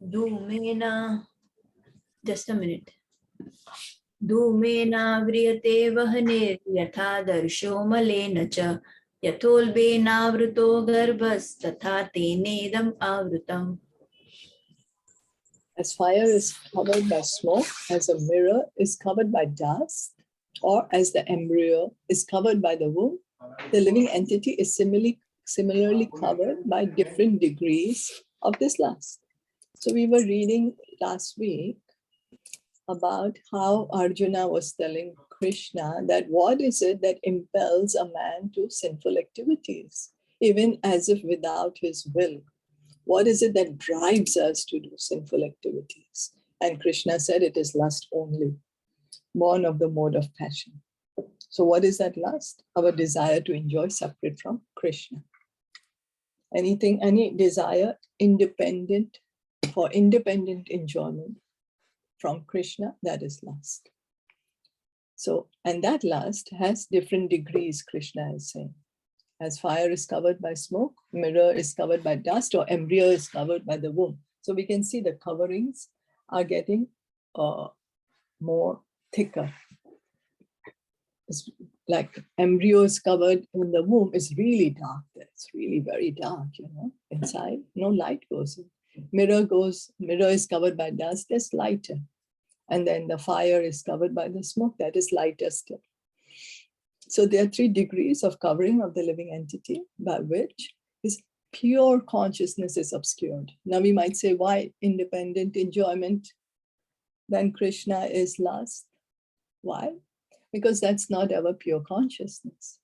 Dhumena, just a minute. Dhumena vriyate vahane yatha darsho malena cha yatholbena vruto garbhas tatha tenedam avrutam. As fire is covered by smoke, as a mirror is covered by dust, or as the embryo is covered by the womb, the living entity is similarly covered by different degrees of this lust. So we were reading last week about how Arjuna was telling Krishna that what is it that impels a man to sinful activities, even as if without his will? What is it that drives us to do sinful activities? And Krishna said it is lust only, born of the mode of passion. So what is that lust? Our desire to enjoy separate from Krishna. Any desire independent for independent enjoyment from Krishna, that is lust. So, and that lust has different degrees, Krishna is saying. As fire is covered by smoke, mirror is covered by dust, or embryo is covered by the womb. So we can see the coverings are getting more thicker. It's like embryo is covered in the womb is really dark. It's really very dark, you know, inside, no light goes in. Mirror is covered by dust, it's lighter. And then the fire is covered by the smoke, that is lighter still. So there are 3 degrees of covering of the living entity by which his pure consciousness is obscured. Now we might say, why independent enjoyment? Then Krishna is lust. Why? Because that's not our pure consciousness.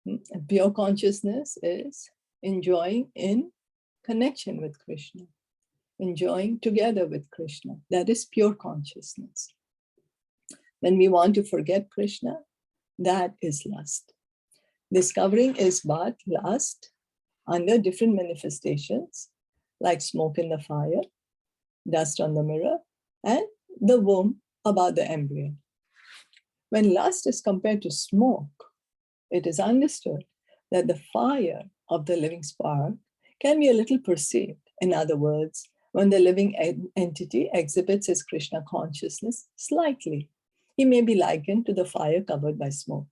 And pure consciousness is enjoying in connection with Krishna, enjoying together with Krishna. That is pure consciousness. When we want to forget Krishna, that is lust. Discovering is but lust under different manifestations, like smoke in the fire, dust on the mirror, and the womb about the embryo. When lust is compared to smoke, it is understood that the fire of the living spark can be a little perceived. In other words, when the living entity exhibits his Krishna consciousness slightly, he may be likened to the fire covered by smoke.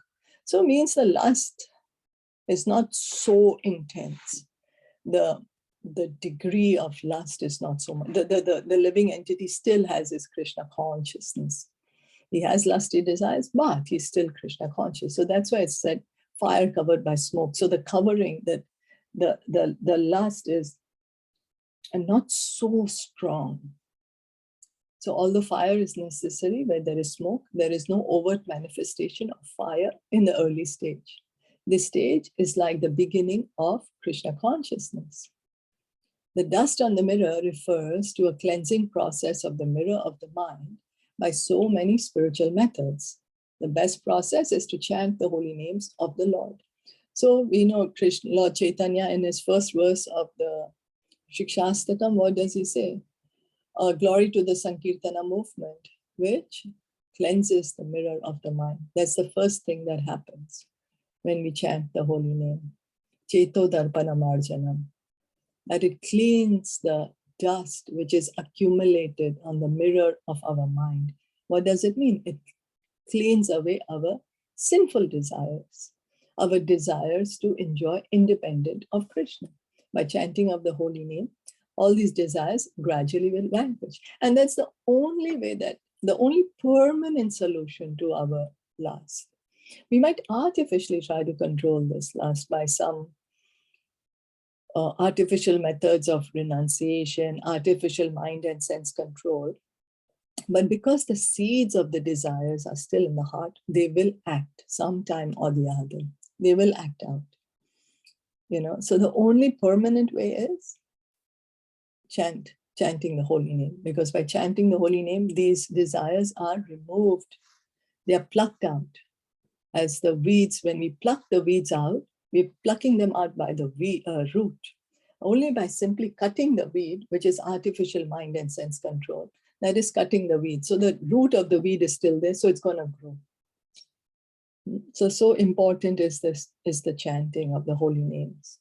So it means the lust is not so intense. The degree of lust is not so much. The living entity still has his Krishna consciousness. He has lusty desires, but he's still Krishna conscious. So that's why it's said fire covered by smoke. So the covering, that the lust is not so strong. So although fire is necessary where there is smoke, there is no overt manifestation of fire in the early stage. This stage is like the beginning of Krishna consciousness. The dust on the mirror refers to a cleansing process of the mirror of the mind by so many spiritual methods. The best process is to chant the holy names of the Lord. So we know Krishna, Lord Caitanya, in his first verse of the Shikshastakam, what does he say? Glory to the Sankirtana movement, which cleanses the mirror of the mind. That's the first thing that happens when we chant the holy name. Cheto Darpanamarjanam. That it cleans the dust which is accumulated on the mirror of our mind. What does it mean? It cleans away our sinful desires, our desires to enjoy independent of Krishna. By chanting of the holy name, all these desires gradually will vanquish. And that's the only way, that the only permanent solution to our lust. We might artificially try to control this lust by some artificial methods of renunciation, artificial mind and sense control. But because the seeds of the desires are still in the heart, they will act sometime or the other. They will act out. You know, so the only permanent way is chanting the holy name, because by chanting the holy name, these desires are removed. They are plucked out. As the weeds, when we pluck the weeds out, we're plucking them out by the root. Only by simply cutting the weed, which is artificial mind and sense control, that is cutting the weed. So the root of the weed is still there, so it's going to grow. So important is the chanting of the holy names.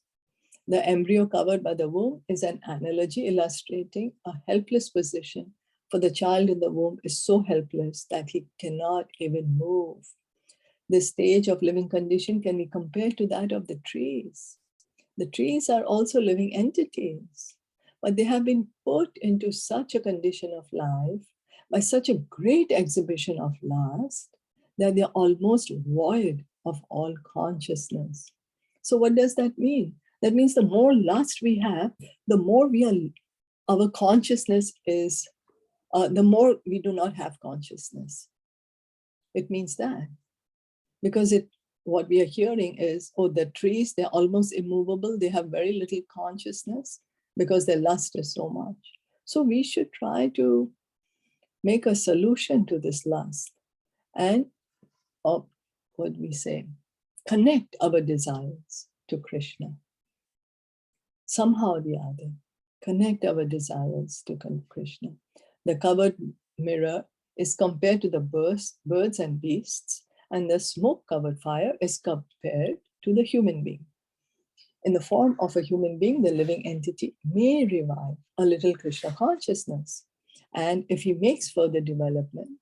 The embryo covered by the womb is an analogy illustrating a helpless position, for the child in the womb is so helpless that he cannot even move. This stage of living condition can be compared to that of the trees. The trees are also living entities, but they have been put into such a condition of life by such a great exhibition of lust that they are almost void of all consciousness. So what does that mean? That means the more lust we have, the more our consciousness is, the more we do not have consciousness. It means that. Because what we are hearing is, oh, the trees, they're almost immovable. They have very little consciousness because their lust is so much. So we should try to make a solution to this lust and, what we say, connect our desires to Krishna. Somehow or the other, connect our desires to Krishna. The covered mirror is compared to the birds and beasts, and the smoke-covered fire is compared to the human being. In the form of a human being, the living entity may revive a little Krishna consciousness. And if he makes further development,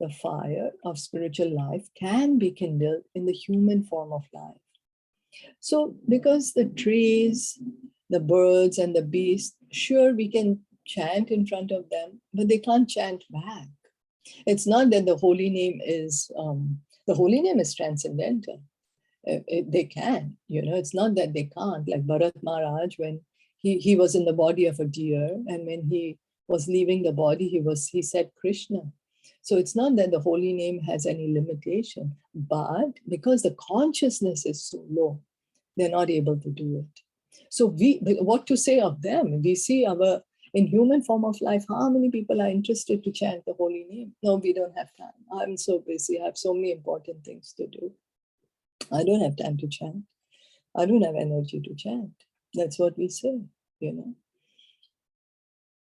the fire of spiritual life can be kindled in the human form of life. So because the trees, the birds and the beasts, sure, we can chant in front of them, but they can't chant back. It's not that the holy name is transcendental. They can, it's not that they can't. Like Bharat Maharaj, when he was in the body of a deer, and when he was leaving the body, he said Krishna. So it's not that the holy name has any limitation, but because the consciousness is so low, they're not able to do it. So what to say of them? We see in human form of life, how many people are interested to chant the holy name? No, we don't have time. I'm so busy. I have so many important things to do. I don't have time to chant. I don't have energy to chant. That's what we say,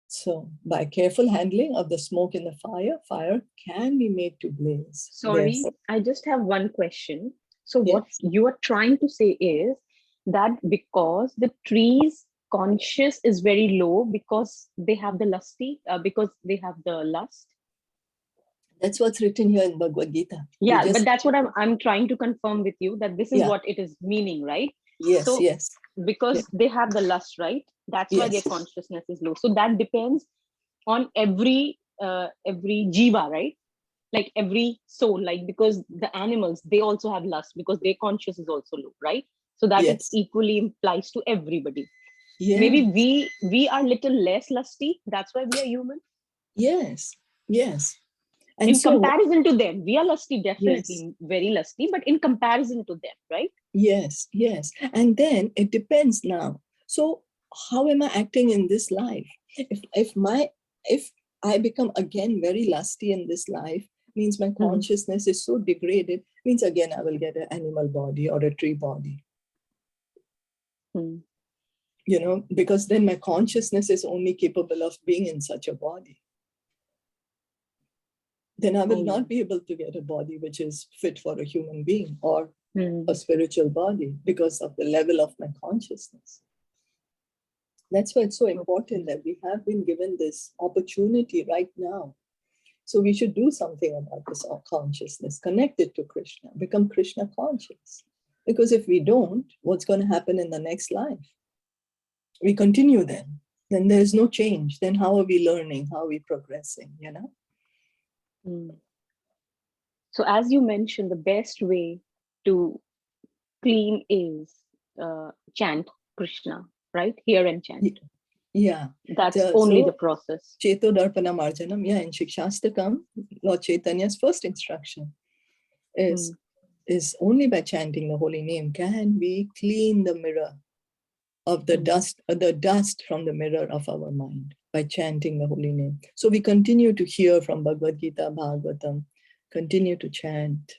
So by careful handling of the smoke in the fire can be made to blaze. Sorry, Therefore, I just have one question. So yes. what you are trying to say is that because the tree's conscious is very low because they have the lust. That's what's written here in Bhagavad Gita. Yeah, but that's what I'm trying to confirm with you, that this is what it is meaning, right? Yes, so, yes. Because they have the lust, right? That's why their consciousness is low. So that depends on every jiva, right? Like every soul, like, because the animals, they also have lust because their conscious is also low, right? So that it equally implies to everybody. Yes. Maybe we are little less lusty. That's why we are human. Yes, yes. And in comparison to them, we are lusty, definitely very lusty, but in comparison to them, right? Yes, yes. And then it depends now. So how am I acting in this life? If I become again very lusty in this life, means my consciousness is so degraded, means again I will get an animal body or a tree body. Because then my consciousness is only capable of being in such a body. Then I will not be able to get a body which is fit for a human being or a spiritual body because of the level of my consciousness. That's why it's so important that we have been given this opportunity right now. So we should do something about this consciousness, connect it to Krishna, become Krishna conscious. Because if we don't, what's going to happen in the next life? We continue then there's no change. Then how are we learning? How are we progressing, So as you mentioned, the best way to clean is chant Krishna, right? Hear and chant. Yeah. That's only the process. Cheto Darpana Marjanam, in Shikshastakam, Lord Chaitanya's first instruction is only by chanting the holy name can we clean the mirror of the dust from the mirror of our mind by chanting the holy name. So we continue to hear from Bhagavad Gita, Bhagavatam, continue to chant,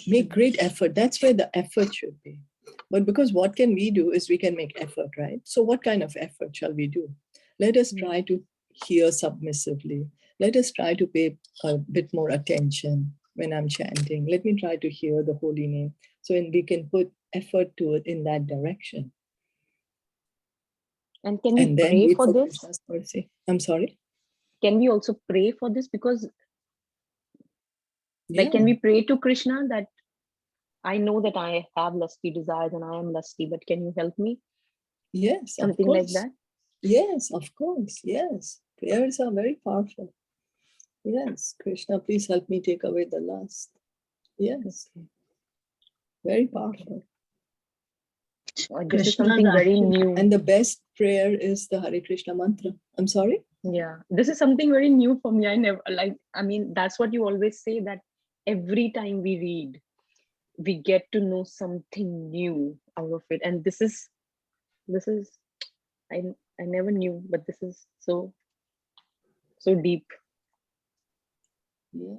make great effort. That's where the effort should be. But because what can we do is we can make effort, right? So what kind of effort shall we do? Let us try to hear submissively. Let us try to pay a bit more attention when I'm chanting. Let me try to hear the holy name. So we can put effort to it in that direction. And can we And then pray wait for this? Krishna's mercy. I'm sorry? Can we also pray for this? Because like, can we pray to Krishna that I know that I have lusty desires and I am lusty, but can you help me? Yes, something of like course. that. Yes, of course. Yes. Prayers are very powerful. Yes. Krishna, please help me take away the lust. Yes. Okay. Very powerful. This is Krishna something very new. And the best prayer is the Hare Krishna mantra. I'm sorry? Yeah, this is something very new for me. I never that's what you always say, that every time we read, we get to know something new out of it. And this is I never knew, but this is so deep. Yeah.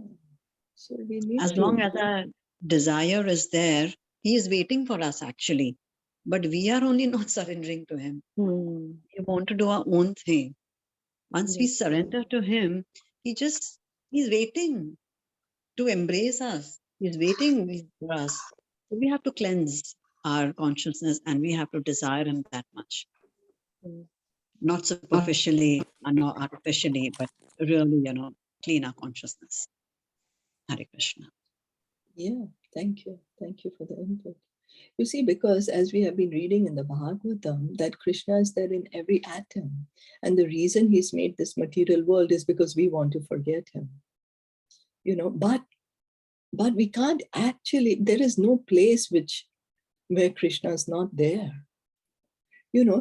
So we need As long as our desire is there, he is waiting for us actually. But we are only not surrendering to him. We want to do our own thing. Once we surrender to him, he's waiting to embrace us. He's waiting for us. So we have to cleanse our consciousness and we have to desire him that much. Not superficially or not artificially, but really, clean our consciousness. Hare Krishna. Yeah, thank you. Thank you for the input. You see, because as we have been reading in the Bhagavatam, that Krishna is there in every atom. And the reason he's made this material world is because we want to forget him. But we can't actually, there is no place where Krishna is not there.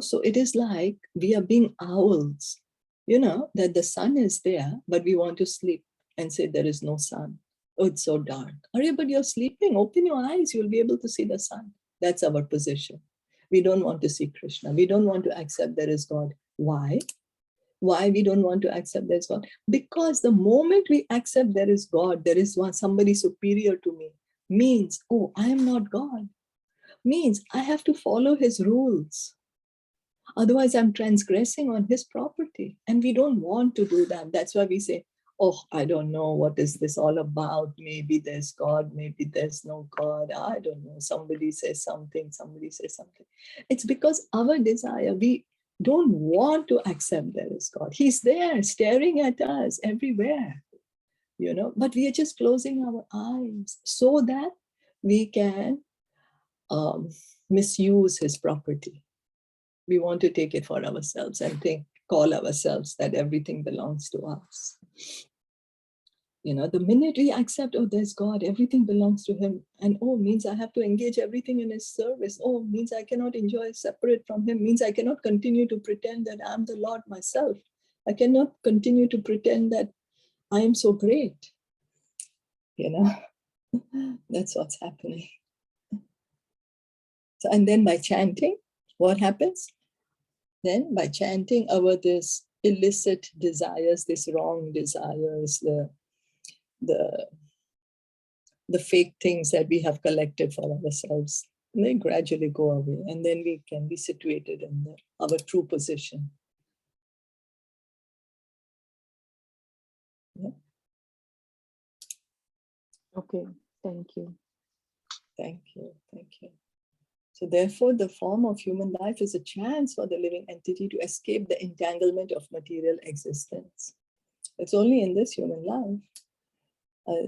So it is like we are being owls, that the sun is there, but we want to sleep and say there is no sun. Oh, it's so dark. But you're sleeping. Open your eyes. You'll be able to see the sun. That's our position. We don't want to see Krishna. We don't want to accept there is God. Why? Why we don't want to accept there is God? Because the moment we accept there is God, there is somebody superior to me, means, oh, I am not God. Means I have to follow his rules. Otherwise, I'm transgressing on his property. And we don't want to do that. That's why we say, oh, I don't know, what is this all about? Maybe there's God, maybe there's no God. I don't know. Somebody says something, somebody says something. It's because our desire, we don't want to accept there is God. He's there staring at us everywhere, but we are just closing our eyes so that we can misuse his property. We want to take it for ourselves and call ourselves that everything belongs to us. The minute we accept, oh, there's God, everything belongs to him. And oh, means I have to engage everything in his service. Oh, means I cannot enjoy separate from him. Means I cannot continue to pretend that I'm the Lord myself. I cannot continue to pretend that I am so great. That's what's happening. So, and then by chanting, what happens? Then by chanting our this illicit desires, this wrong desires, the fake things that we have collected for ourselves, and they gradually go away, and then we can be situated in our true position. Yeah. Okay, thank you. Thank you. Thank you. So therefore, the form of human life is a chance for the living entity to escape the entanglement of material existence. It's only in this human life,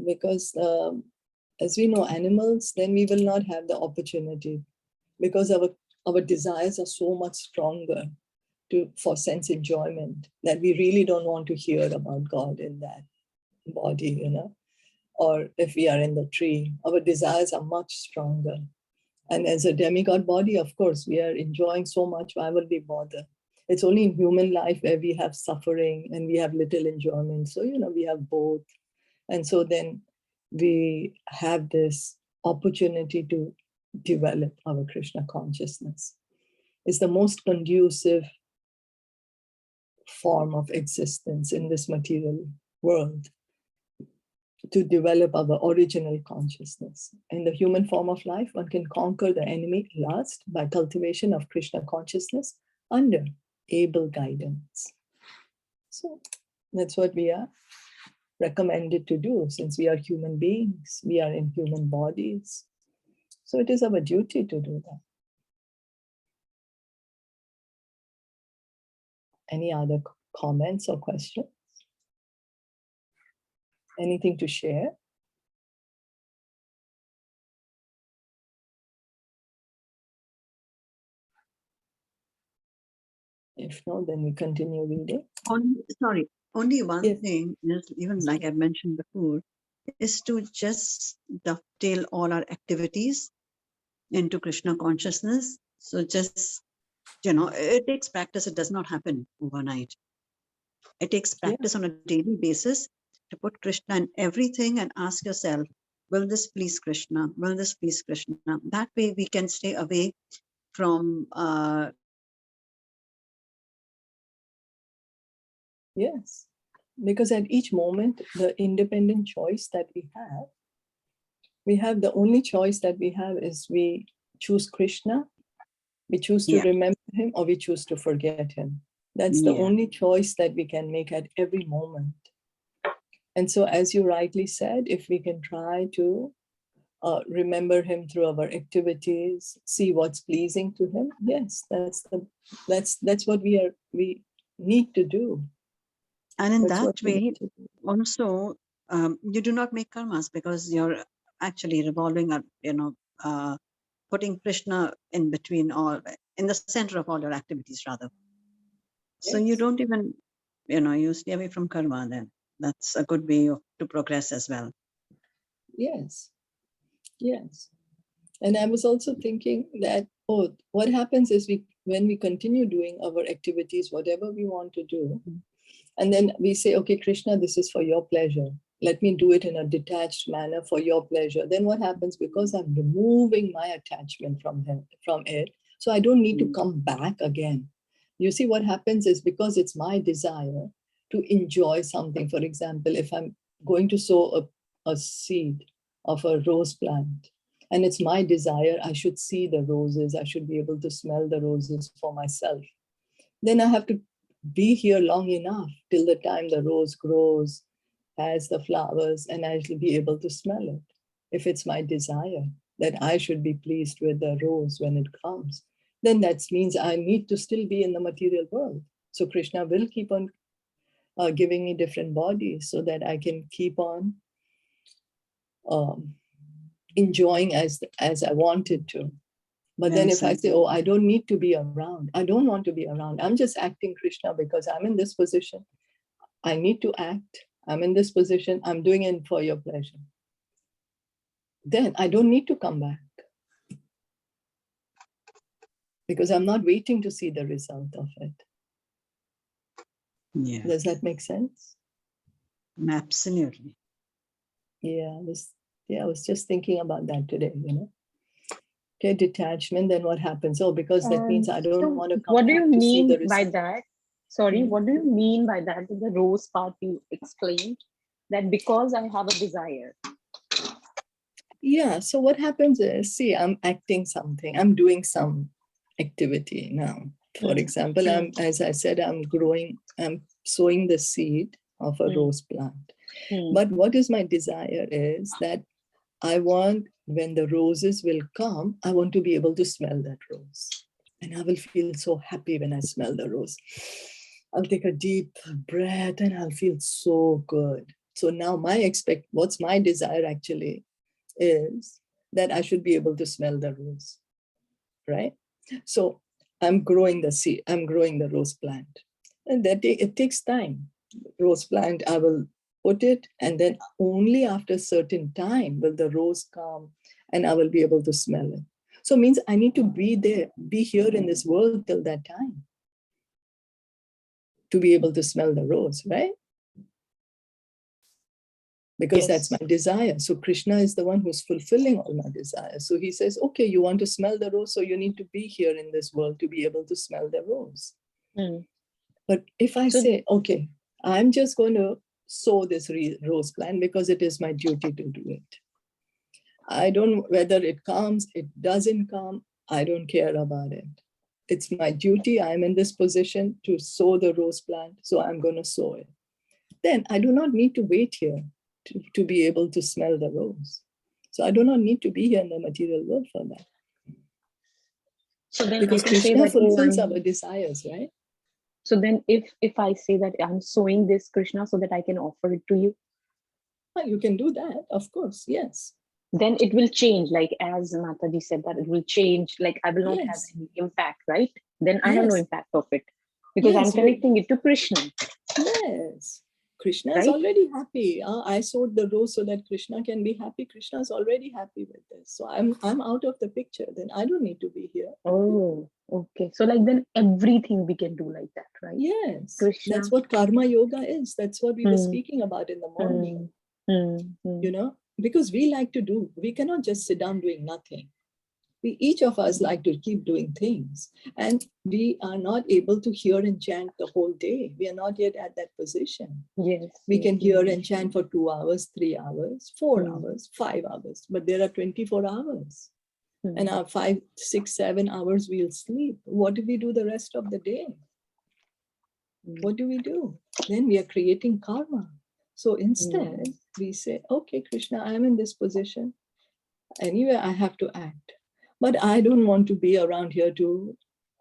because as we know animals, then we will not have the opportunity, because our desires are so much stronger for sense enjoyment that we really don't want to hear about God in that body, or if we are in the tree, our desires are much stronger. And as a demigod body, of course, we are enjoying so much, why would we bother? It's only in human life where we have suffering and we have little enjoyment. So, we have both. And so then we have this opportunity to develop our Krishna consciousness. It's the most conducive form of existence in this material world, to develop our original consciousness. In the human form of life, one can conquer the enemy lust by cultivation of Krishna consciousness under able guidance. So that's what we are recommended to do, since we are human beings, we are in human bodies. So it is our duty to do that. Any other comments or questions? Anything to share? If not, then we continue reading. Only one Yes. thing is, even like I mentioned before, is to just dovetail all our activities into Krishna consciousness. So just, it takes practice. It does not happen overnight. It takes practice on a daily basis to put Krishna in everything and ask yourself, will this please Krishna? Will this please Krishna? That way we can stay away from Yes, because at each moment, the independent choice that we have the only choice that we have is we choose Krishna, we choose to remember him, or we choose to forget him. That's the only choice that we can make at every moment. And so, as you rightly said, if we can try to remember him through our activities, see what's pleasing to him, yes, that's what we need to do. And in that way, also, you do not make karmas because you're actually revolving, putting Krishna in between, or in the center of all your activities, rather. So you don't even, you stay away from karma then. That's a good way to progress as well. Yes. Yes. And I was also thinking that, what happens is when we continue doing our activities, whatever we want to do, and then we say, okay, Krishna, this is for your pleasure. Let me do it in a detached manner for your pleasure. Then what happens? Because I'm removing my attachment from it, so I don't need to come back again. You see, what happens is, because it's my desire to enjoy something. For example, if I'm going to sow a seed of a rose plant, and it's my desire, I should see the roses, I should be able to smell the roses for myself. Then I have to be here long enough till the time the rose grows, has the flowers, and I shall be able to smell it. If it's my desire that I should be pleased with the rose when it comes, then that means I need to still be in the material world. So Krishna will keep on giving me different bodies so that I can keep on enjoying as I wanted to. But then if I say, I don't need to be around, I don't want to be around, I'm just acting Krishna because I'm in this position, I need to act, I'm in this position, I'm doing it for your pleasure, then I don't need to come back, because I'm not waiting to see the result of it. Yeah. Does that make sense? Absolutely. Yeah, I was just thinking about that today, Okay, detachment, then what happens? Because that means I don't want to come what do you to see the mean by result. that? Sorry, what do you mean by that? The rose part you explained, that because I have a desire. Yeah, so what happens is, see, I'm acting something, I'm doing some activity now. For example, as I said, I'm sowing the seed of a rose plant. But what is my desire is that I want, when the roses will come, I want to be able to smell that rose. And I will feel so happy when I smell the rose. I'll take a deep breath and I'll feel so good. So now what's my desire actually is that I should be able to smell the rose, right? So I'm growing the seed, I'm growing the rose plant. And it takes time. Rose plant, I will put it, and then only after a certain time will the rose come and I will be able to smell it. So it means I need to be here in this world till that time to be able to smell the rose, right? Because that's my desire. So Krishna is the one who's fulfilling all my desires. So he says, okay, you want to smell the rose, so you need to be here in this world to be able to smell the rose. But if I say, okay, I'm just going to sow this rose plant because it is my duty to do it. I don't, whether it comes, it doesn't come, I don't care about it. It's my duty. I'm in this position to sow the rose plant, so I'm going to sow it. Then I do not need to wait here to be able to smell the rose. So I do not need to be here in the material world for that. So then because I can say Krishna that, fulfills our desires, right? So then if I say that I'm sowing this, Krishna, so that I can offer it to you, you can do that, of course, yes. Then it will change, like as Mataji said, that it will change, like I will not have any impact, right? Then I have no impact of it, because I'm connecting it to Krishna. Yes, Krishna is already happy. I sowed the rose so that Krishna can be happy. Krishna is already happy with this. So I'm out of the picture. Then I don't need to be here. Oh, okay. So like then everything we can do like that, right? Yes, Krishna. That's what karma yoga is. That's what we were speaking about in the morning. You know, because we like to do, we cannot just sit down doing nothing. Each of us like to keep doing things, and we are not able to hear and chant the whole day. We are not yet at that position. Yes, we can hear and chant for 2 hours, 3 hours, 4 hours, 5 hours, but there are 24 hours. And our 5, 6, 7 hours we'll sleep. What do we do the rest of the day? What do we do? Then we are creating karma. So instead, we say, okay, Krishna, I'm in this position. Anyway, I have to act. But I don't want to be around here to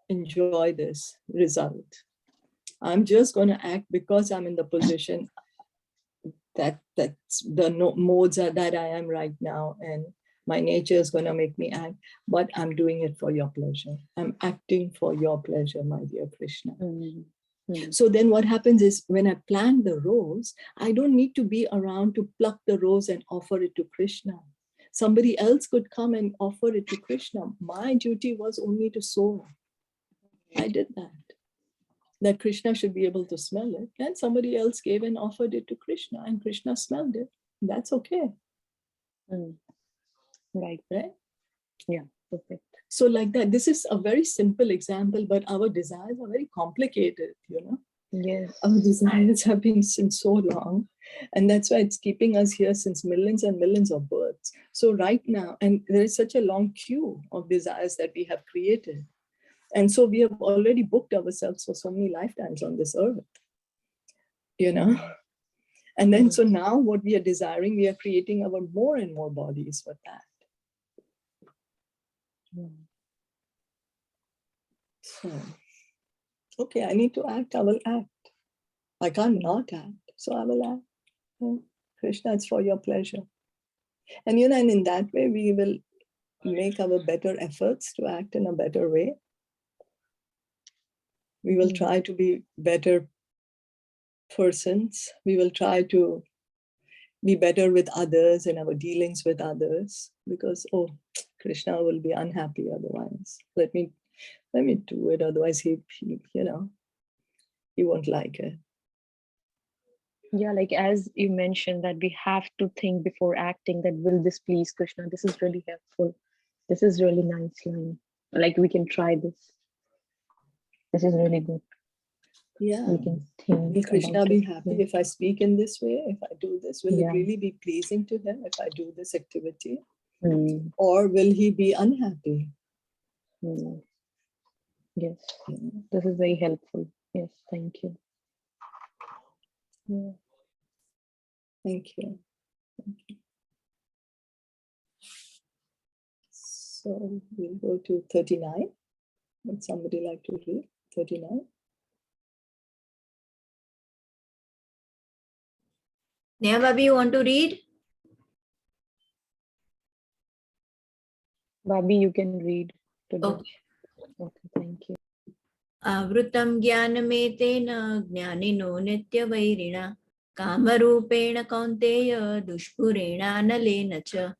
enjoy this result. I'm just going to act because I'm in the position that's the modes that I am right now. And my nature is going to make me act. But I'm doing it for your pleasure. I'm acting for your pleasure, my dear Krishna. So then what happens is when I plant the rose, I don't need to be around to pluck the rose and offer it to Krishna. Somebody else could come and offer it to Krishna. My duty was only to sow. I did that Krishna should be able to smell it. And somebody else gave and offered it to Krishna, and Krishna smelled it. That's okay. Right. Yeah, perfect. So like that, this is a very simple example, but our desires are very complicated, you know. Yes. Our desires have been since so long, and that's why it's keeping us here since millions and millions of births. So right now, and there is such a long queue of desires that we have created. And so we have already booked ourselves for so many lifetimes on this earth, you know. And then, so now what we are desiring, we are creating our more and more bodies for that. So, okay, I need to act, I will act. I can't not act, so I will act. Krishna, it's for your pleasure. And you know, and in that way, we will make our better efforts to act in a better way. We will try to be better persons. We will try to be better with others in our dealings with others, because, oh, Krishna will be unhappy otherwise. Let me do it, otherwise he you know, he won't like it. Yeah, like as you mentioned that we have to think before acting, that will this please Krishna? This is really helpful. This is really nice line. Like we can try this. This is really good. Yeah. We can think. Will Krishna be happy if I speak in this way? If I do this, will it really be pleasing to him if I do this activity? Or will he be unhappy? Yes, this is very helpful. Yes, thank you. Thank you. So we'll go to 39. Would somebody like to read 39? Neha Babi, you want to read? Babi, you can read today. Okay, thank you. Avrutam jnanametena jnanino nityavairina kamarupena kaunteya dushpurena analena cha.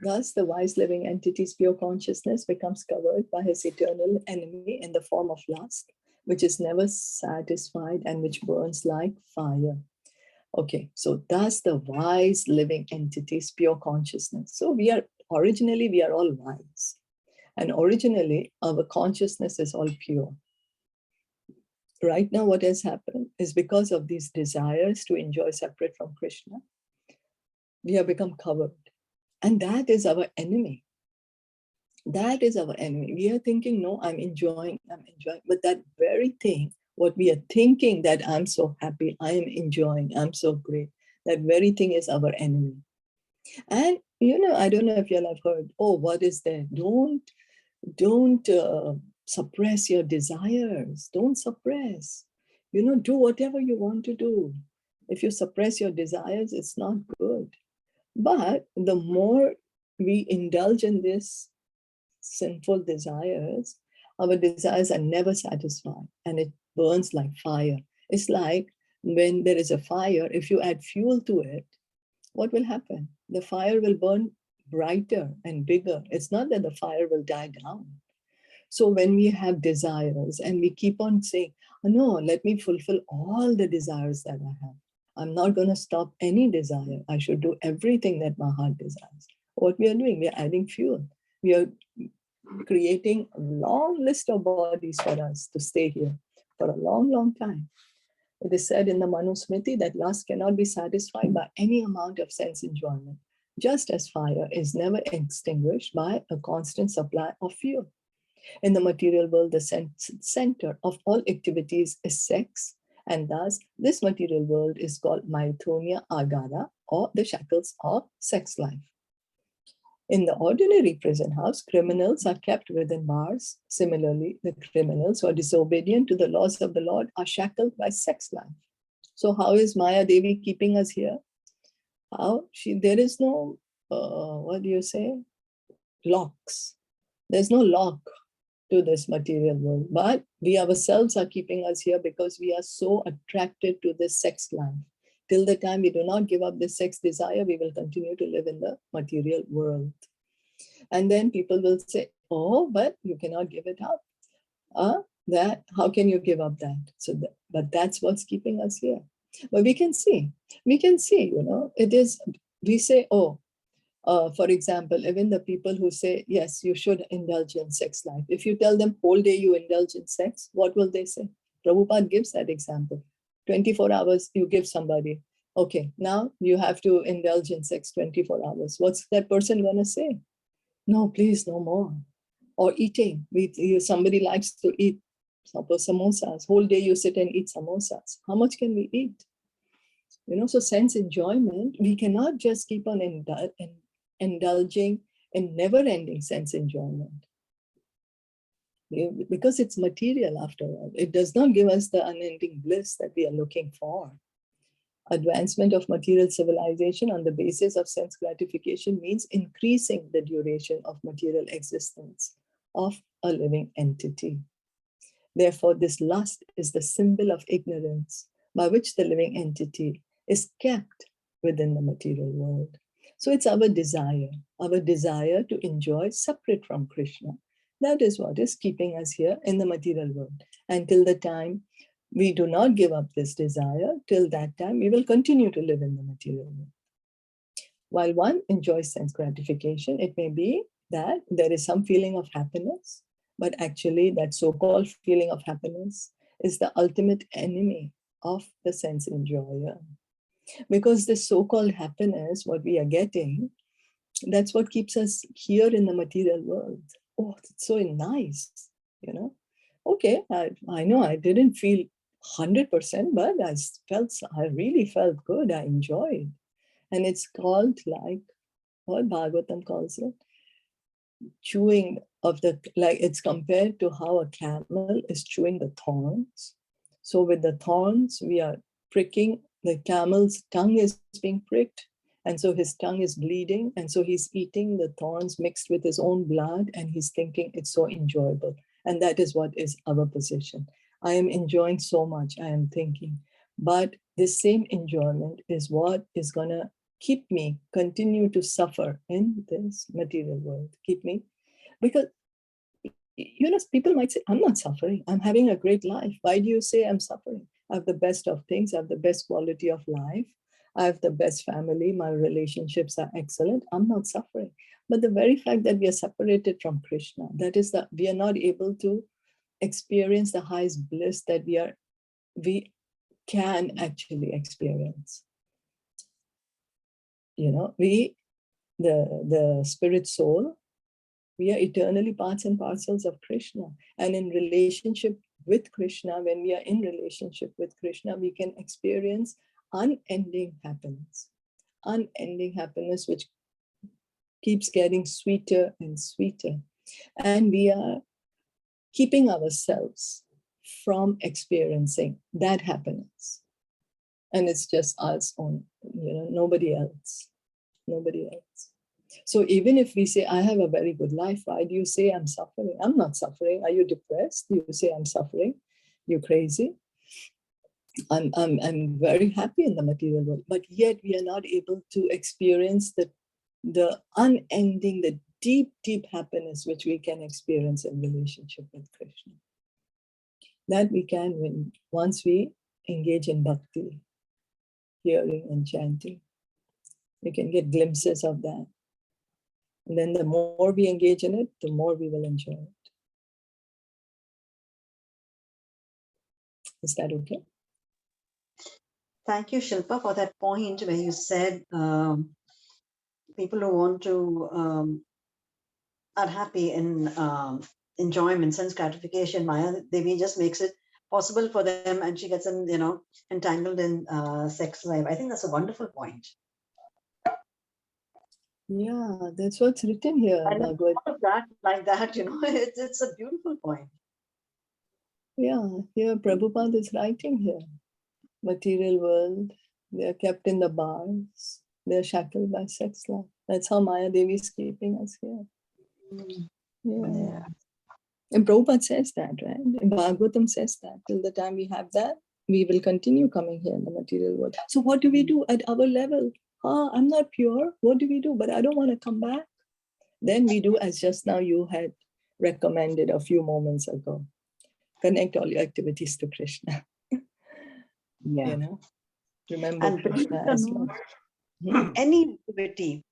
Thus, the wise living entity's pure consciousness becomes covered by his eternal enemy in the form of lust, which is never satisfied and which burns like fire. Okay, so thus the wise living entity's pure consciousness. So originally we are all wise. And originally our consciousness is all pure. Right now what has happened is because of these desires to enjoy separate from Krishna, we have become covered. And that is our enemy. That is our enemy. We are thinking, no, I'm enjoying. But that very thing, what we are thinking that I'm so happy, I am enjoying, I'm so great, that very thing is our enemy. And I don't know if you'll have heard, oh, what is there? Don't suppress your desires. Don't suppress. Do whatever you want to do. If you suppress your desires, it's not good. But the more we indulge in this sinful desires, our desires are never satisfied, and it burns like fire. It's like when there is a fire, if you add fuel to it, what will happen? The fire will burn brighter and bigger. It's not that the fire will die down. So when we have desires and we keep on saying, oh, no, let me fulfill all the desires that I have. I'm not going to stop any desire. I should do everything that my heart desires. What we are doing, we are adding fuel. We are creating a long list of bodies for us to stay here for a long, long time. It is said in the Manusmriti that lust cannot be satisfied by any amount of sense enjoyment, just as fire is never extinguished by a constant supply of fuel. In the material world, the center of all activities is sex, and thus this material world is called Maithonia Agara, or the shackles of sex life. In the ordinary prison house, criminals are kept within bars. Similarly, the criminals who are disobedient to the laws of the Lord are shackled by sex life. So how is Maya Devi keeping us here? There is no, locks. There's no lock to this material world, but we ourselves are keeping us here because we are so attracted to this sex life. Till the time we do not give up this sex desire, we will continue to live in the material world. And then people will say, oh, but you cannot give it up. How can you give up that? But that's what's keeping us here. But we can see, it is, we say, for example, even the people who say, yes, you should indulge in sex life. If you tell them whole day you indulge in sex, what will they say? Prabhupada gives that example. 24 hours you give somebody. Okay, now you have to indulge in sex 24 hours. What's that person going to say? No, please, no more. Or eating. Somebody likes to eat samosas. Whole day you sit and eat samosas. How much can we eat? So sense enjoyment, we cannot just keep on indulging in never-ending sense enjoyment. Because it's material after all. It does not give us the unending bliss that we are looking for. Advancement of material civilization on the basis of sense gratification means increasing the duration of material existence of a living entity. Therefore, this lust is the symbol of ignorance by which the living entity is kept within the material world. So it's our desire to enjoy separate from Krishna. That is what is keeping us here in the material world. Until the time we do not give up this desire, till that time we will continue to live in the material world. While one enjoys sense gratification, it may be that there is some feeling of happiness, but actually that so-called feeling of happiness is the ultimate enemy of the sense enjoyer. Because this so-called happiness, what we are getting, that's what keeps us here in the material world. Oh, it's so nice, Okay, I know I didn't feel 100%, but I really felt good. I enjoyed. And it's called, like what Bhagavatam calls it, chewing of it's compared to how a camel is chewing the thorns. So with the thorns, we are pricking, the camel's tongue is being pricked, and so his tongue is bleeding, and so he's eating the thorns mixed with his own blood, and he's thinking it's so enjoyable. And that is what is our position. I am enjoying so much, I am thinking. But this same enjoyment is what is going to keep me continue to suffer in this material world. Keep me, because people might say, I'm not suffering. I'm having a great life. Why do you say I'm suffering? I have the best of things. I have the best quality of life. I have the best family. My relationships are excellent. I'm not suffering. But the very fact that we are separated from Krishna, that is that we are not able to experience the highest bliss that we can actually experience. The spirit soul, we are eternally parts and parcels of Krishna. And in relationship with Krishna, when we are in relationship with Krishna, we can experience unending happiness, which keeps getting sweeter and sweeter. And we are keeping ourselves from experiencing that happiness. And it's just us on, nobody else. Nobody else. So even if we say, I have a very good life, why do you say I'm suffering? I'm not suffering. Are you depressed? You say I'm suffering. You're crazy. I'm very happy in the material world, but yet we are not able to experience the unending, the deep, deep happiness which we can experience in relationship with Krishna. That we can win once we engage in bhakti, hearing and chanting. We can get glimpses of that. And then the more we engage in it, the more we will enjoy it. Is that okay? Thank you, Shilpa, for that point where you said people who want to are happy in enjoyment, sense gratification. Maya Devi just makes it possible for them, and she gets them, entangled in sex life. I think that's a wonderful point. Yeah, that's what's written here. And all of that, like that, it's a beautiful point. Yeah, here Prabhupada is writing here. Material world, they are kept in the bars, they are shackled by sex life. That's how Maya Devi is keeping us here. Yeah. And Prabhupada says that, right? And Bhagavatam says that. Till the time we have that, we will continue coming here in the material world. So what do we do at our level? I'm not pure. What do we do? But I don't want to come back. Then we do as just now you had recommended a few moments ago. Connect all your activities to Krishna. Yeah. Remember and Krishna as Lord. Any activity,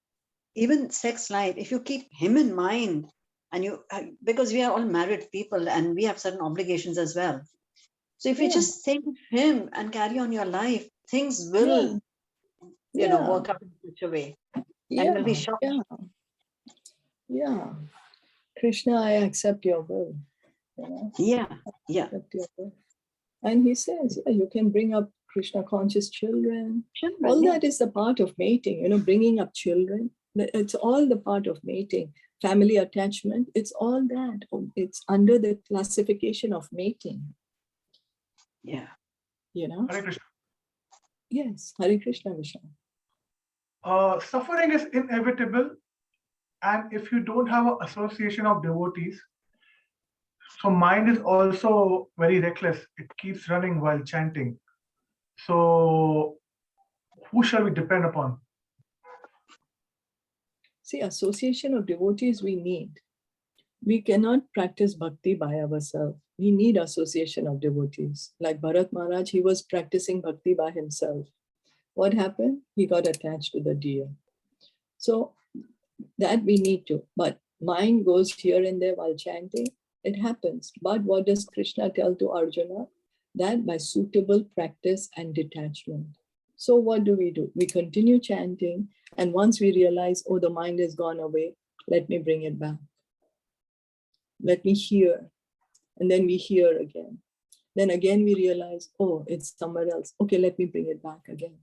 even sex life, if you keep him in mind, and because we are all married people and we have certain obligations as well. So if you just think of him and carry on your life, things will, work out in such a way. And you'll be shocked. Yeah. Krishna, I accept your will. Yeah. Accept your will. And he says, you can bring up Krishna conscious children. All that is the part of mating, bringing up children. It's all the part of mating. Family attachment, it's all that. It's under the classification of mating. Yeah. Hare Krishna. Yes, Hare Krishna, Vishnu. Suffering is inevitable, and if you don't have an association of devotees, so mind is also very reckless. It keeps running while chanting. So who shall we depend upon? See, association of devotees we need. We cannot practice bhakti by ourselves. We need association of devotees. Like Bharat Maharaj, he was practicing bhakti by himself. What happened? He got attached to the deer. So that we need to. But mind goes here and there while chanting. It happens. But what does Krishna tell to Arjuna? That by suitable practice and detachment. So what do? We continue chanting. And once we realize, the mind has gone away, let me bring it back. Let me hear. And then we hear again. Then again we realize, it's somewhere else. Okay, let me bring it back again.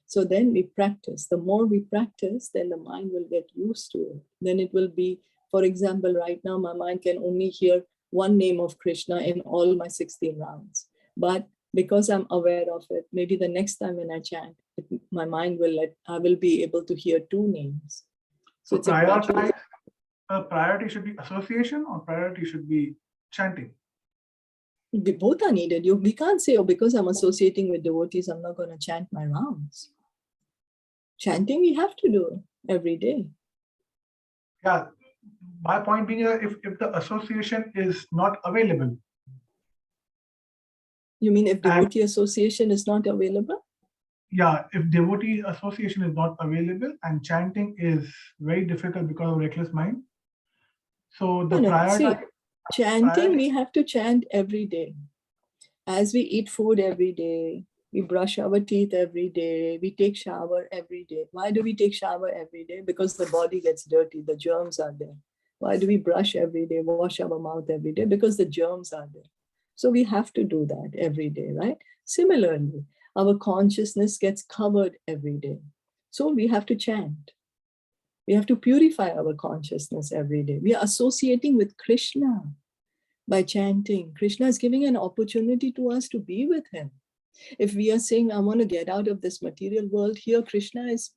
So then we practice. The more we practice, then the mind will get used to it. Then it will be, for example, right now my mind can only hear one name of Krishna in all my 16 rounds. But because I'm aware of it, maybe the next time when I chant, my mind I will be able to hear two names. So it's priority should be association or priority should be chanting? Both are needed. We can't say, because I'm associating with devotees, I'm not going to chant my rounds. Chanting we have to do every day. Yeah, my point being, if the association is not available. You mean if devotee association is not available? Yeah, if devotee association is not available and chanting is very difficult because of reckless mind. So the priority. Chanting, we have to chant every day. As we eat food every day, we brush our teeth every day, we take shower every day. Why do we take shower every day? Because the body gets dirty, the germs are there. Why do we brush every day, wash our mouth every day? Because the germs are there. So we have to do that every day, right? Similarly, our consciousness gets covered every day. So we have to chant. We have to purify our consciousness every day. We are associating with Krishna by chanting. Krishna is giving an opportunity to us to be with him. If we are saying, I want to get out of this material world, here Krishna is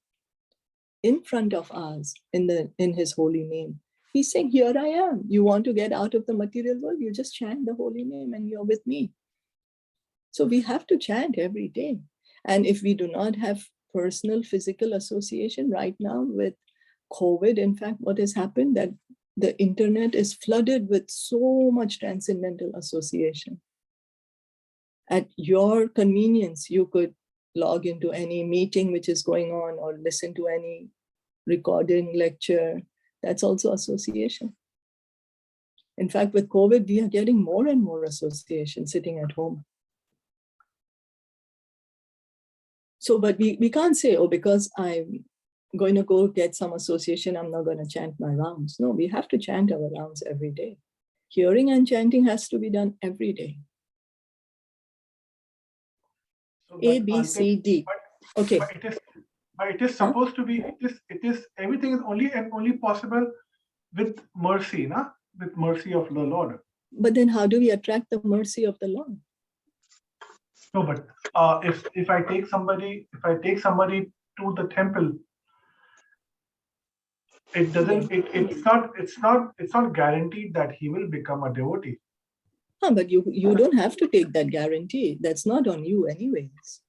in front of us in his holy name. He's saying, here I am. You want to get out of the material world? You just chant the holy name and you're with me. So we have to chant every day. And if we do not have personal physical association right now with COVID, in fact, what has happened that the internet is flooded with so much transcendental association. At your convenience, you could log into any meeting which is going on or listen to any recording lecture. That's also association. In fact, with COVID, we are getting more and more association sitting at home. So, but we can't say, oh, because I'm going to go get some association, I'm not going to chant my rounds. No, we have to chant our rounds every day. Hearing and chanting has to be done every day. So, A, B, C, D. Okay. But it is supposed to be, it is everything is only possible with mercy, na? With mercy of the Lord. But then how do we attract the mercy of the Lord? No, but if I take somebody to the temple, it doesn't. It's not guaranteed that he will become a devotee. But you don't have to take that guarantee. That's not on you anyways.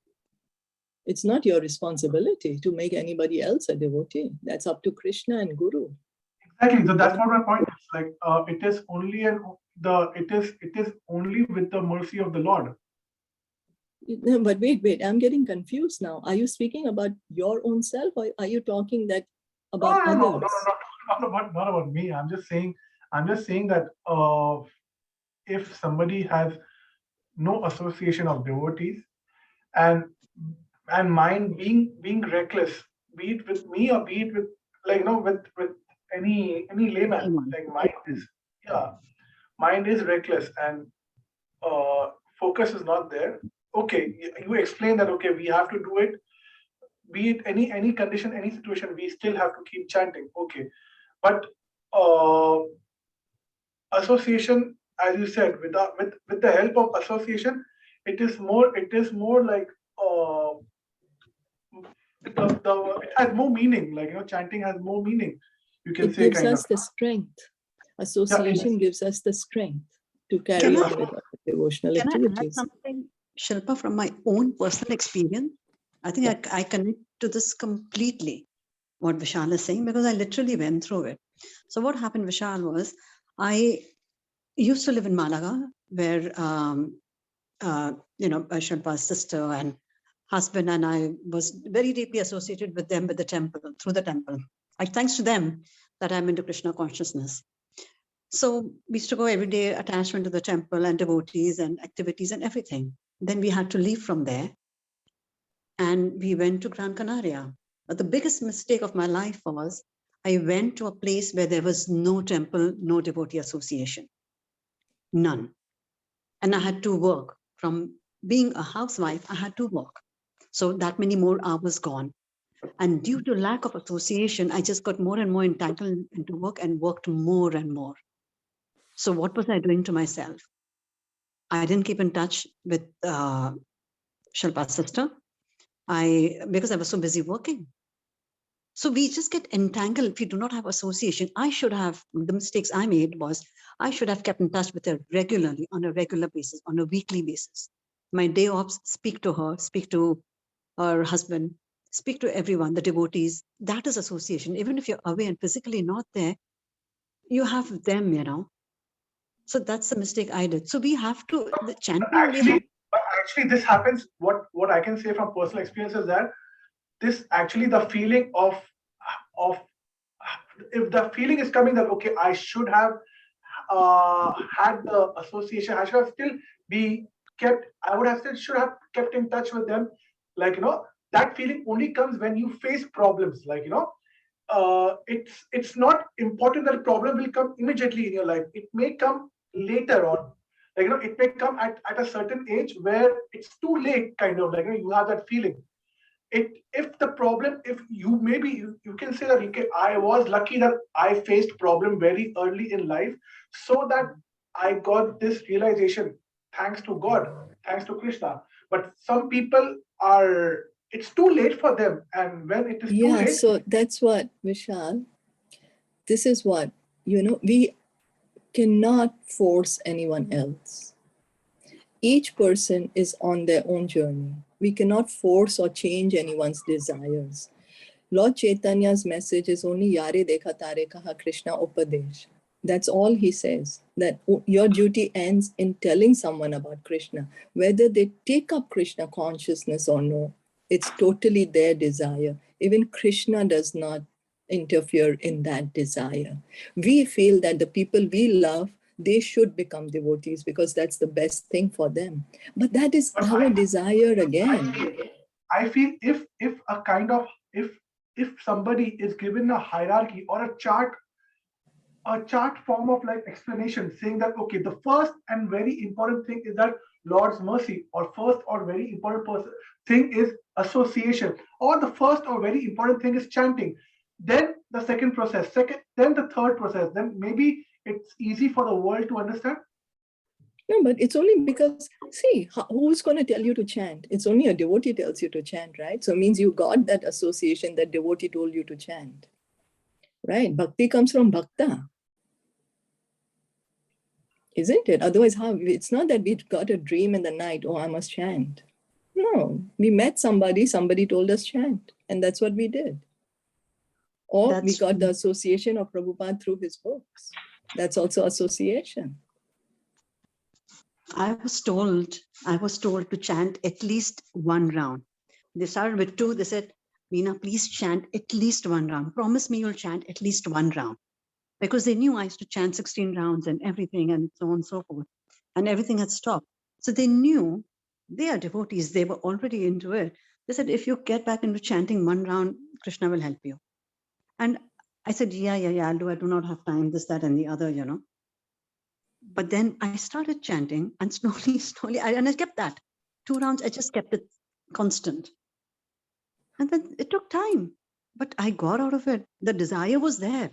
It's not your responsibility to make anybody else a devotee. That's up to Krishna and Guru. Exactly. So that's what my point is. Like it is only only with the mercy of the Lord. But wait, I'm getting confused now. Are you speaking about your own self, or are you talking that about others? No, not about me. I'm just saying that if somebody has no association of devotees and mind being reckless, be it with me or be it with with any layman, like mind is reckless and focus is not there. Okay, you explain that, okay, we have to do it, be it any condition, any situation, we still have to keep chanting. Okay, but association, as you said, with the help of association, it is more like it has more meaning. Like chanting has more meaning. You can say it gives us the strength. Association gives us the strength to carry on with our devotional activities. Can I add something, Shilpa, from my own personal experience? I think I connect to this completely, what Vishal is saying, because I literally went through it. So what happened, Vishal, was I used to live in Malaga, where Shilpa's sister and husband and I was very deeply associated with them, with the temple, through the temple. Thanks to them that I'm into Krishna consciousness. So we used to go every day, attachment to the temple and devotees and activities and everything. Then we had to leave from there and we went to Gran Canaria. But the biggest mistake of my life was I went to a place where there was no temple, no devotee association, none. And I had to work. From being a housewife, I had to work. So that many more hours gone. And due to lack of association, I just got more and more entangled into work and worked more and more. So what was I doing to myself? I didn't keep in touch with Shilpa's sister because I was so busy working. So we just get entangled if we do not have association. The mistakes I made was I should have kept in touch with her regularly, on a regular basis, on a weekly basis. My day offs, speak to her, speak to her husband, speak to everyone, the devotees. That is association. Even if you're away and physically not there, you have them, So that's the mistake I did. So we have to, the chanting actually this happens. What I can say from personal experience is that this actually, the feeling of if the feeling is coming that, okay, I should have had the association, I should have should have kept in touch with them. Like, that feeling only comes when you face problems. Like, it's not important that a problem will come immediately in your life. It may come later on. Like, it may come at a certain age where it's too late, kind of, like, you have that feeling. if the problem, if you maybe you can say that I was lucky that I faced problem very early in life, so that I got this realization, thanks to God, thanks to Krishna. But some people are, it's too late for them, and when it is too late. So that's what, Vishal, this is what, we cannot force anyone else. Each person is on their own journey. We cannot force or change anyone's desires. Lord Chaitanya's message is only Yare Dekha Tare Kaha Krishna Upadesh. That's all he says, that your duty ends in telling someone about Krishna. Whether they take up Krishna consciousness or no, it's totally their desire. Even Krishna does not interfere in that desire. We feel that the people we love, they should become devotees because that's the best thing for them. But that is our desire again. I feel if a kind of, if somebody is given a hierarchy or a chart form of like explanation, saying that okay, the first and very important thing is that Lord's mercy, or first or very important thing is association, or the first or very important thing is chanting, then the second process, then the third process, then maybe it's easy for the world to understand. No, but it's only because, see, who's going to tell you to chant? It's only a devotee tells you to chant, right? So it means you got that association, that devotee told you to chant, right? Bhakti comes from bhakta, isn't it? Otherwise, how? It's not that we got a dream in the night, oh, I must chant. No, we met somebody told us chant, and that's what we did. Or we got the association of Prabhupada through his books. That's also association. I was told to chant at least one round. They started with 2. They said, Veena, please chant at least one round. Promise me you'll chant at least one round. Because they knew I used to chant 16 rounds and everything and so on and so forth. And everything had stopped. So they knew they are devotees. They were already into it. They said, if you get back into chanting one round, Krishna will help you. And I said, yeah, I'll do. I do not have time, this, that, and the other, But then I started chanting, and slowly, and I kept that. 2 rounds, I just kept it constant. And then it took time, but I got out of it. The desire was there.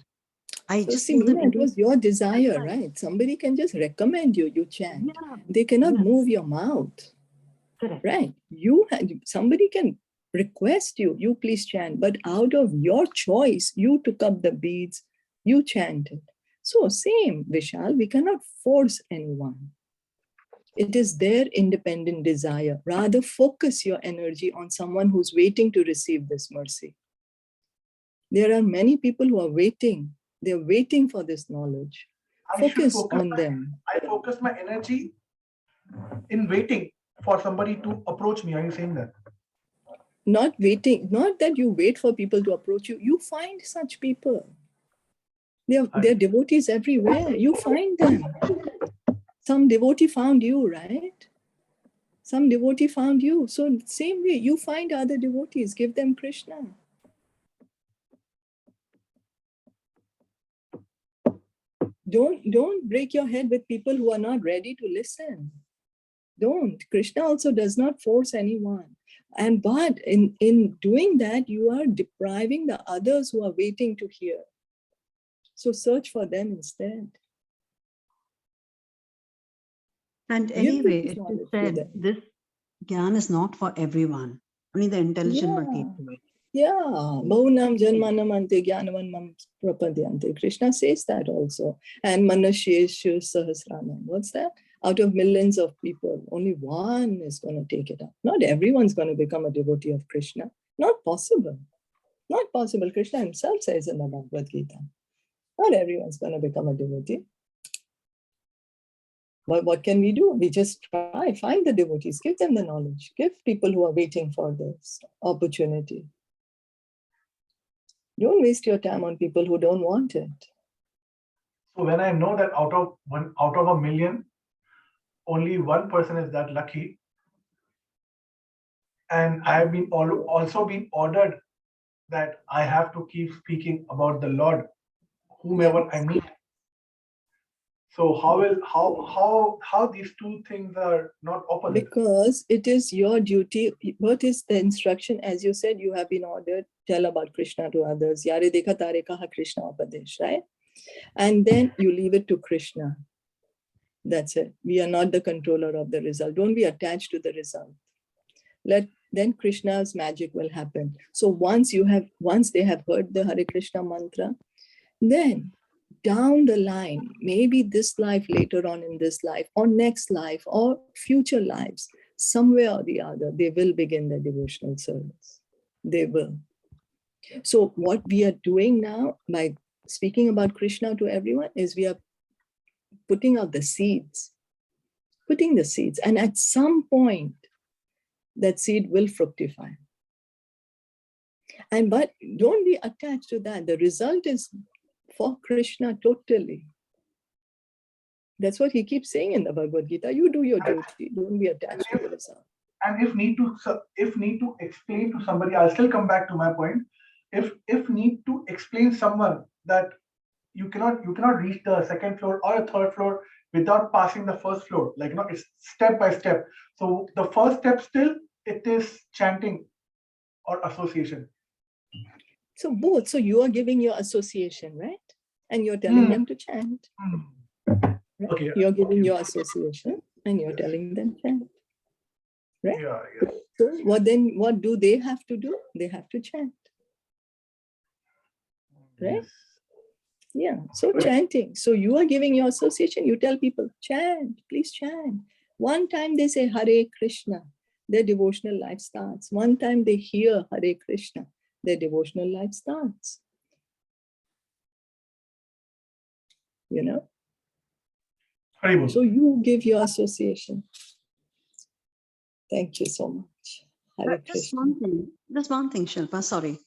I so just see, it was your desire, right? Somebody can just recommend you chant. Yeah, they cannot move your mouth. Correct. Right? Somebody can request you please chant, but out of your choice, you took up the beads, you chanted. So same, Vishal, we cannot force anyone. It is their independent desire. Rather focus your energy on someone who's waiting to receive this mercy. There are many people who are waiting. They're waiting for this knowledge. Focus on them. I focus my energy in waiting for somebody to approach me. Are you saying that? Not waiting, not that you wait for people to approach you. You find such people. There are devotees everywhere. You find them. Some devotee found you, right? Some devotee found you. So same way, you find other devotees, give them Krishna. Don't break your head with people who are not ready to listen. Don't. Krishna also does not force anyone. But in doing that, you are depriving the others who are waiting to hear. So search for them instead. And anyway, it is said this Gyan is not for everyone. Only the intelligent will take to it. Yeah, Bahunam Janmanam Ante Gyanavan Mam Prapadyante. Krishna says that also. And Manasheshu Sahasranam. What's that? Out of millions of people, only one is going to take it up. Not everyone's going to become a devotee of Krishna. Not possible. Not possible. Krishna himself says in the Bhagavad Gita. Not everyone's going to become a devotee. But what can we do? We just try, find the devotees, give them the knowledge, give people who are waiting for this opportunity. Don't waste your time on people who don't want it. So when I know that out of a million, only one person is that lucky, and I have been also been ordered that I have to keep speaking about the Lord, whomever I meet. So how these two things are not opposite? Because it is your duty. What is the instruction? As you said, you have been ordered, tell about Krishna to others. Yare dekha tare kaha Krishna upadesh, right? And then you leave it to Krishna. That's it. We are not the controller of the result. Don't be attached to the result. Then Krishna's magic will happen. So once they have heard the Hare Krishna mantra, then down the line, maybe this life, later on in this life, or next life, or future lives, somewhere or the other, they will begin their devotional service. They will. So what we are doing now by speaking about Krishna to everyone is we are putting out the seeds, and at some point, that seed will fructify. But don't be attached to that. The result is for Krishna totally. That's what he keeps saying in the Bhagavad Gita. You do your duty. Don't be attached to the result. And if need to explain to somebody, I'll still come back to my point. If need to explain someone that you cannot reach the second floor or a third floor without passing the first floor. Like, it's step by step. So the first step still, it is chanting or association. So both. So you are giving your association, right? And you're telling them to chant. Right? Okay. You're giving your association and you're telling them chant. Right? Yeah. So what do they have to do? They have to chant. Right? Yes. Yeah. So chanting. So you are giving your association. You tell people, chant, please chant. One time they say Hare Krishna, their devotional life starts. One time they hear Hare Krishna, their devotional life starts. So you give your association. Thank you so much. Hare Just Krishna. one thing, Shilpa, sorry.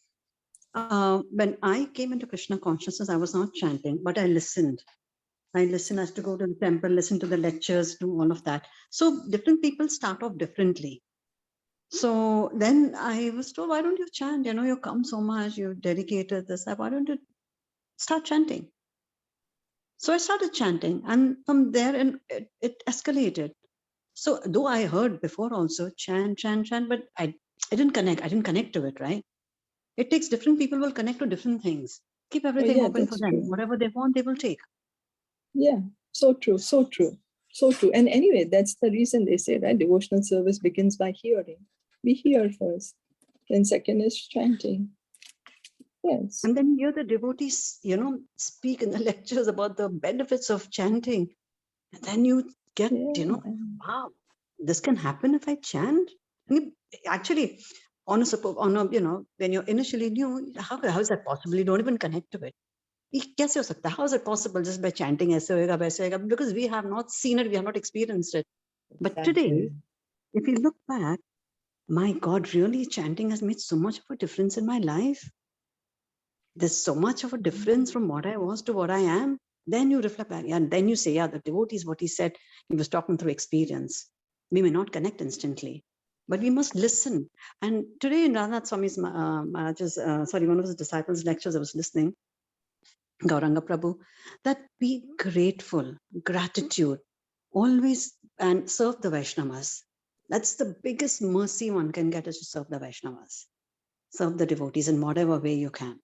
When I came into Krishna consciousness, I was not chanting, but I listened. I had to go to the temple, listen to the lectures, do all of that. So different people start off differently. So then I was told, why don't you chant? You come so much, you dedicated this. Why don't you start chanting? So I started chanting, and from there, and it escalated. So though I heard before also chant, but I didn't connect. I didn't connect to it, right? It takes different people will connect to different things. Keep everything open for them. True. Whatever they want, they will take. Yeah, so true. And anyway, that's the reason they say that devotional service begins by hearing. We hear first, then second is chanting. Yes. And then you hear the devotees, speak in the lectures about the benefits of chanting. And then you get, wow, this can happen if I chant. Actually, when you're initially new, how is that possible? You don't even connect to it. How is it possible just by chanting? Because we have not seen it, we have not experienced it. But today, if you look back, my God, really chanting has made so much of a difference in my life. There's so much of a difference from what I was to what I am. Then you reflect back, and then you say, the devotees, what he said, he was talking through experience. We may not connect instantly, but we must listen. And today in Radhanath Swami's one of his disciples' lectures, I was listening, Gauranga Prabhu, that be grateful, gratitude, always, and serve the Vaishnavas. That's the biggest mercy one can get, is to serve the Vaishnavas. Serve the devotees in whatever way you can.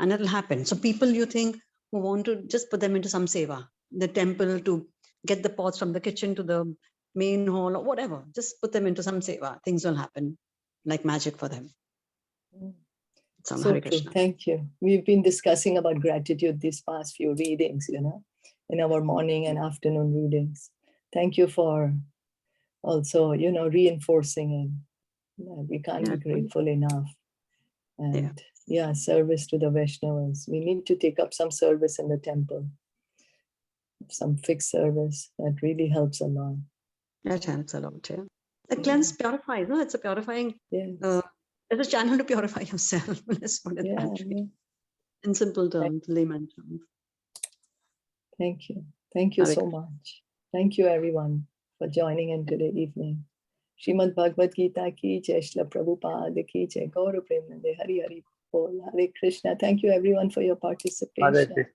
And it'll happen. So people you think who want to just put them into some seva, the temple, to get the pots from the kitchen to the main hall or whatever, just put them into some seva. Things will happen like magic for them. So true. Thank you. We've been discussing about gratitude these past few readings, in our morning and afternoon readings. Thank you for also, reinforcing it. We can't be grateful enough. And service to the Vaishnavas. We need to take up some service in the temple, some fixed service. That really helps a lot. That helps a lot, yeah. The cleanse purifies, no? It's a purifying, it's a channel to purify yourself. Let's put it that way. In simple terms, layman terms. Thank you. Thank you so much. Thank you, everyone, for joining in today evening. Srimad Bhagavad Gita ki jai, Srila Prabhupada ki jai, Gaura Premanande, Hari Hari Bol, Hare Krishna. Thank you everyone for your participation. Hare Krishna.